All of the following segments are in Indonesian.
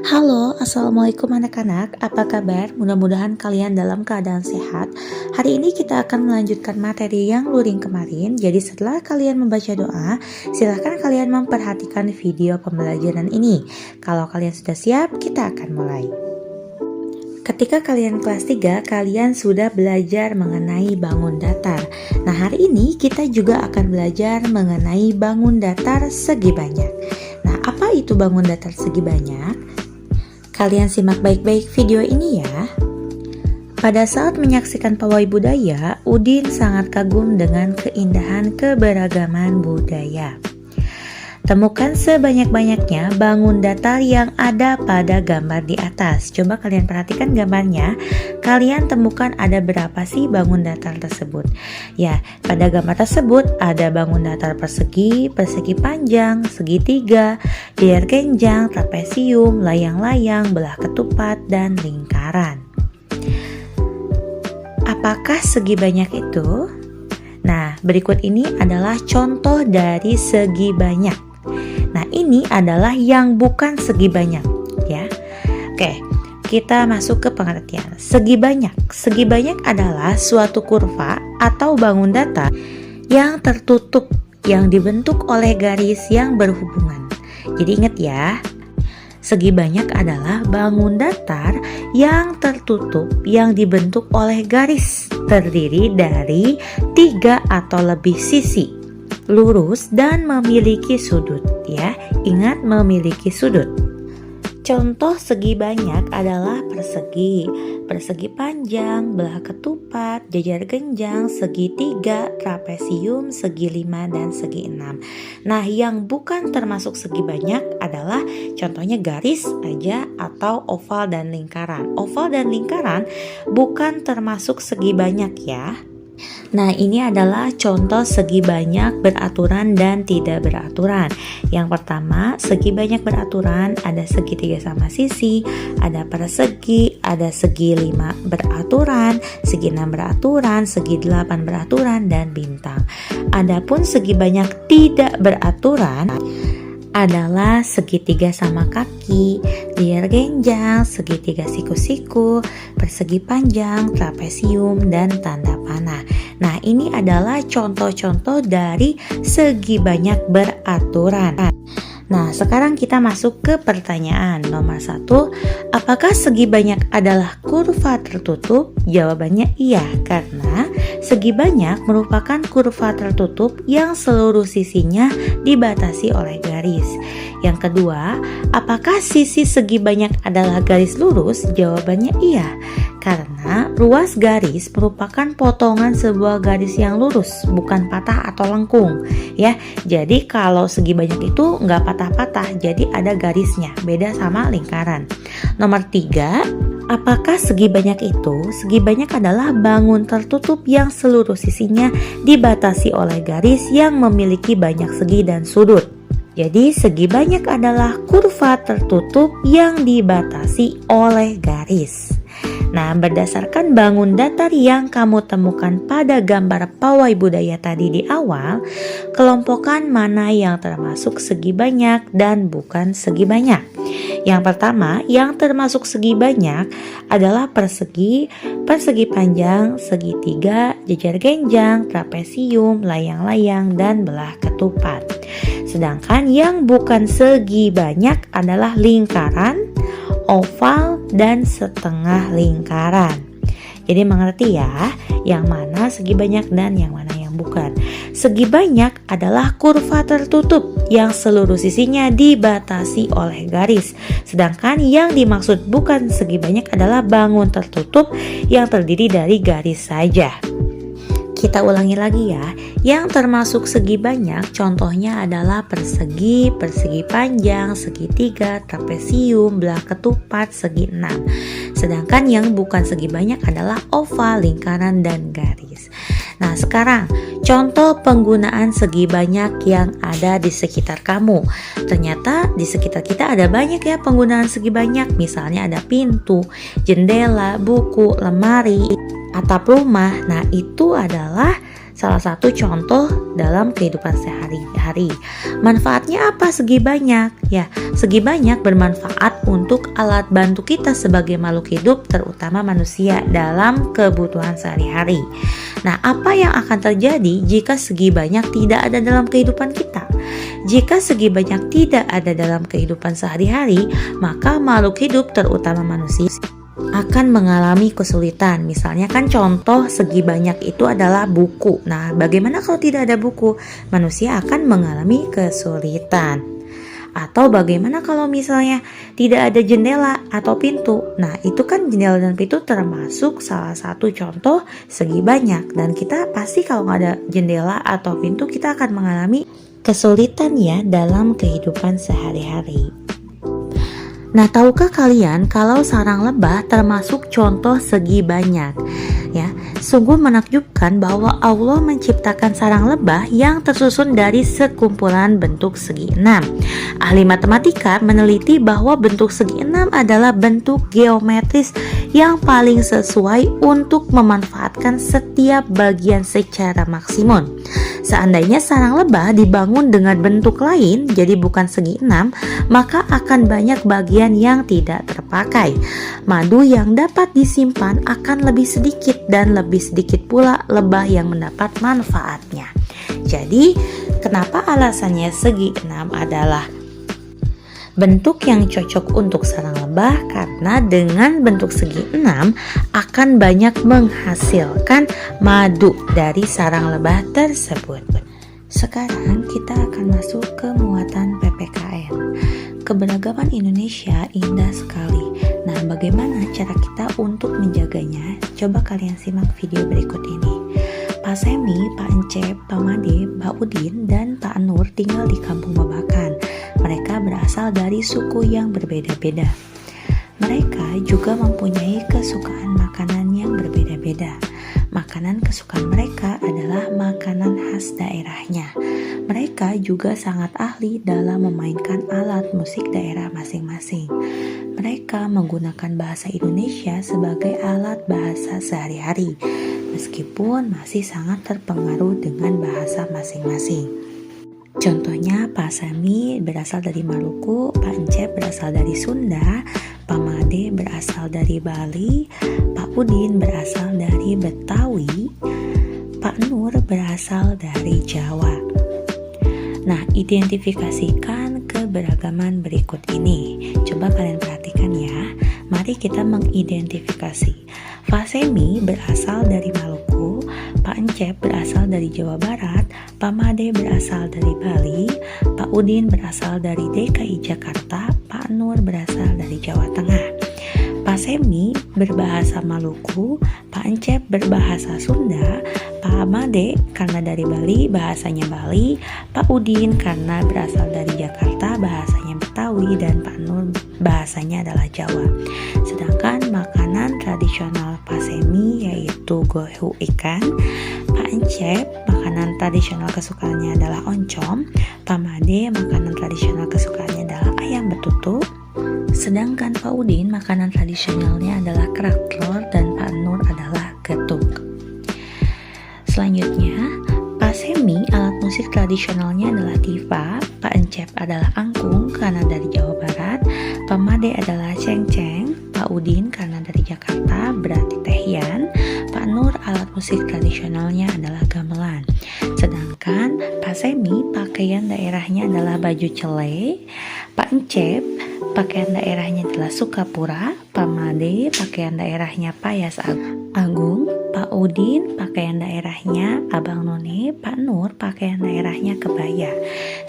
Halo, Assalamualaikum anak-anak, apa kabar? Mudah-mudahan kalian dalam keadaan sehat. Hari ini kita akan melanjutkan materi yang luring kemarin. Jadi setelah kalian membaca doa, silahkan kalian memperhatikan video pembelajaran ini. Kalau kalian sudah siap, kita akan mulai. Ketika kalian kelas 3, kalian sudah belajar mengenai bangun datar. Nah, hari ini kita juga akan belajar mengenai bangun datar segi banyak. Nah, apa itu bangun datar segi banyak? Kalian simak baik-baik video ini ya. Pada saat menyaksikan pawai budaya, Udin sangat kagum dengan keindahan keberagaman budaya. Temukan sebanyak-banyaknya bangun datar yang ada pada gambar di atas. Coba kalian perhatikan gambarnya. Kalian temukan ada berapa sih bangun datar tersebut? Ya, pada gambar tersebut ada bangun datar persegi, persegi panjang, segitiga, jejer genjang, trapesium, layang-layang, belah ketupat, dan lingkaran. Apakah segi banyak itu? Nah, berikut ini adalah contoh dari segi banyak. Nah, ini adalah yang bukan segi banyak ya. Oke, kita masuk ke pengertian. Segi banyak. Segi banyak adalah suatu kurva atau bangun datar yang tertutup yang dibentuk oleh garis yang berhubungan. Jadi ingat ya, segi banyak adalah bangun datar yang tertutup yang dibentuk oleh garis, terdiri dari 3 atau lebih sisi, lurus dan memiliki sudut ya. Ingat, memiliki sudut. Contoh segi banyak adalah persegi, persegi panjang, belah ketupat, jejer genjang, segitiga, trapesium, segi 5 dan segi 6. Nah, yang bukan termasuk segi banyak adalah contohnya garis aja atau oval dan lingkaran. Oval dan lingkaran bukan termasuk segi banyak ya. Nah, ini adalah contoh segi banyak beraturan dan tidak beraturan. Yang pertama, segi banyak beraturan ada segitiga sama sisi, ada persegi, ada segi 5 beraturan, segi 6 beraturan, segi 8 beraturan, dan bintang. Adapun segi banyak tidak beraturan adalah segitiga sama kaki, jejer genjang, segitiga siku-siku, persegi panjang, trapesium, dan tanda panah. Nah, ini adalah contoh-contoh dari segi banyak beraturan. Nah, sekarang kita masuk ke pertanyaan nomor 1. Apakah segi banyak adalah kurva tertutup? Jawabannya iya, karena segi banyak merupakan kurva tertutup yang seluruh sisinya dibatasi oleh garis. Yang kedua, apakah sisi segi banyak adalah garis lurus? Jawabannya iya, karena ruas garis merupakan potongan sebuah garis yang lurus, bukan patah atau lengkung ya. Jadi kalau segi banyak itu nggak patah-patah, jadi ada garisnya, beda sama lingkaran. Nomor 3, apakah segi banyak itu? Segi banyak adalah bangun tertutup yang seluruh sisinya dibatasi oleh garis yang memiliki banyak segi dan sudut. Jadi segi banyak adalah kurva tertutup yang dibatasi oleh garis. Nah, berdasarkan bangun datar yang kamu temukan pada gambar pawai budaya tadi di awal, kelompokkan mana yang termasuk segi banyak dan bukan segi banyak. Yang pertama, yang termasuk segi banyak adalah persegi, persegi panjang, segitiga, jejer genjang, trapesium, layang-layang, dan belah ketupat. Sedangkan yang bukan segi banyak adalah lingkaran, oval, dan setengah lingkaran. Jadi mengerti ya, yang mana segi banyak dan yang mana yang bukan. Segi banyak adalah kurva tertutup yang seluruh sisinya dibatasi oleh garis. Sedangkan yang dimaksud bukan segi banyak adalah bangun tertutup yang terdiri dari garis saja. Kita ulangi lagi ya. Yang termasuk segi banyak contohnya adalah persegi, persegi panjang, segitiga, trapesium, belah ketupat, segi 6. Sedangkan yang bukan segi banyak adalah oval, lingkaran, dan garis. Nah, sekarang contoh penggunaan segi banyak yang ada di sekitar kamu. Ternyata di sekitar kita ada banyak ya penggunaan segi banyak. Misalnya ada pintu, jendela, buku, lemari, atap rumah. Nah, itu adalah salah satu contoh dalam kehidupan sehari-hari. Manfaatnya apa segi banyak? Ya, segi banyak bermanfaat untuk alat bantu kita sebagai makhluk hidup, terutama manusia dalam kebutuhan sehari-hari. Nah, apa yang akan terjadi jika segi banyak tidak ada dalam kehidupan kita? Jika segi banyak tidak ada dalam kehidupan sehari-hari, maka makhluk hidup, terutama manusia, akan mengalami kesulitan. Misalnya kan contoh segi banyak itu adalah buku. Nah, bagaimana kalau tidak ada buku? Manusia akan mengalami kesulitan. Atau bagaimana kalau misalnya tidak ada jendela atau pintu? Nah, itu kan jendela dan pintu termasuk salah satu contoh segi banyak. Dan kita pasti kalau nggak ada jendela atau pintu, kita akan mengalami kesulitan ya dalam kehidupan sehari-hari. Nah, tahukah kalian kalau sarang lebah termasuk contoh segi banyak? Ya, sungguh menakjubkan bahwa Allah menciptakan sarang lebah yang tersusun dari sekumpulan bentuk segi enam. Ahli matematika meneliti bahwa bentuk segi enam adalah bentuk geometris yang paling sesuai untuk memanfaatkan setiap bagian secara maksimum. Seandainya sarang lebah dibangun dengan bentuk lain, jadi bukan segi enam, maka akan banyak bagian yang tidak terpakai. Madu yang dapat disimpan akan lebih sedikit dan lebih sedikit pula lebah yang mendapat manfaatnya. Jadi, kenapa alasannya segi enam adalah bentuk yang cocok untuk sarang lebah? Karena dengan bentuk segi enam akan banyak menghasilkan madu dari sarang lebah tersebut. Sekarang kita akan masuk ke muatan PPKN. Keberagaman Indonesia indah sekali. Nah, bagaimana cara kita untuk menjaganya? Coba kalian simak video berikut ini. Pak Semi, Pak Encep, Pak Made, Pak Udin, dan Pak Nur tinggal di Kampung Babakan. Mereka berasal dari suku yang berbeda-beda. Mereka juga mempunyai kesukaan makanan yang berbeda-beda. Makanan kesukaan mereka adalah makanan khas daerahnya. Mereka juga sangat ahli dalam memainkan alat musik daerah masing-masing. Mereka menggunakan bahasa Indonesia sebagai alat bahasa sehari-hari, meskipun masih sangat terpengaruh dengan bahasa masing-masing. Contohnya, Pak Sami berasal dari Maluku, Pak Encep berasal dari Sunda, Pak Made berasal dari Bali, Pak Udin berasal dari Betawi, Pak Nur berasal dari Jawa. Nah, identifikasikan keberagaman berikut ini. Coba kalian perhatikan ya. Mari kita mengidentifikasi. Pak Semi berasal dari Maluku, Pak Encep berasal dari Jawa Barat, Pak Made berasal dari Bali, Pak Udin berasal dari DKI Jakarta, Pak Nur berasal dari Jawa Tengah. Pak Semi berbahasa Maluku, Pak Encep berbahasa Sunda, Pak Made karena dari Bali bahasanya Bali, Pak Udin karena berasal dari Jakarta bahasanya Betawi, dan Pak Nur bahasanya adalah Jawa. Sedangkan makanan tradisional Pak Semi yaitu gohu ikan, Pak Encep makanan tradisional kesukaannya adalah oncom, Pak Made makanan tradisional kesukaannya adalah ayam betutu, sedangkan Pak Udin makanan tradisionalnya adalah kerak telur, dan Pak Nur adalah getuk. Selanjutnya, Pak Semi alat musik tradisionalnya adalah tifa, Pak Encep adalah angklung karena dari Jawa Barat, Pak Made adalah cengceng, Pak Udin karena dari Jakarta berarti tehian, Pak Nur alat musik tradisionalnya adalah gamelan. Sedangkan Pak Semi pakaian daerahnya adalah baju cele, Pak Encep pakaian daerahnya adalah Sukapura, Pak Made pakaian daerahnya Payas Agung, Pak Udin pakaian daerahnya Abang None, Pak Nur pakaian daerahnya Kebaya.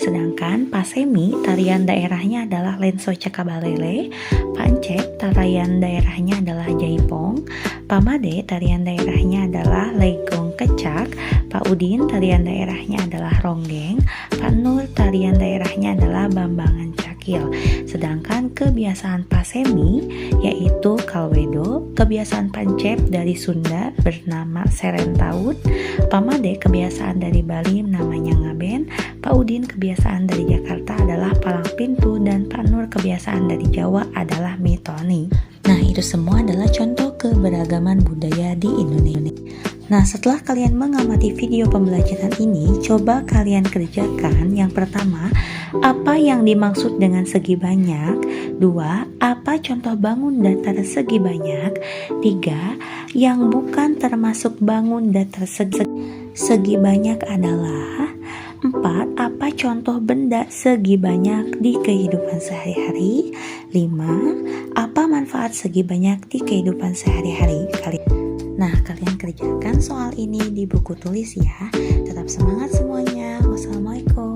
Sedangkan Pak Semi tarian daerahnya adalah Lenso Cakabalele, Pak Encep tarian daerahnya adalah Jaipong, Pak Made tarian daerahnya adalah Legong Kecak, Pak Udin tarian daerahnya adalah Ronggeng, Pak Nur tarian daerahnya adalah Bambangan Cakil. Sedangkan kebiasaan Pak Semi yaitu Kalwedo, kebiasaan Pak Encep dari Sunda bernama Serentaut, Pak Made kebiasaan dari Bali namanya Ngaben, Pak Udin kebiasaan dari Jakarta adalah Palang Pintu, dan Pak Nur kebiasaan dari Jawa adalah Mitoni. Nah, itu semua adalah contoh keberagaman budaya di Indonesia. Nah, setelah kalian mengamati video pembelajaran ini, coba kalian kerjakan. Yang pertama, apa yang dimaksud dengan segi banyak? 2. Apa contoh bangun datar segi banyak? 3. Yang bukan termasuk bangun datar segi banyak adalah? 4. Apa contoh benda segi banyak di kehidupan sehari-hari? 5. Apa manfaat segi banyak di kehidupan sehari-hari? Nah, kalian kerjakan soal ini di buku tulis ya. Tetap semangat semuanya. Wassalamualaikum.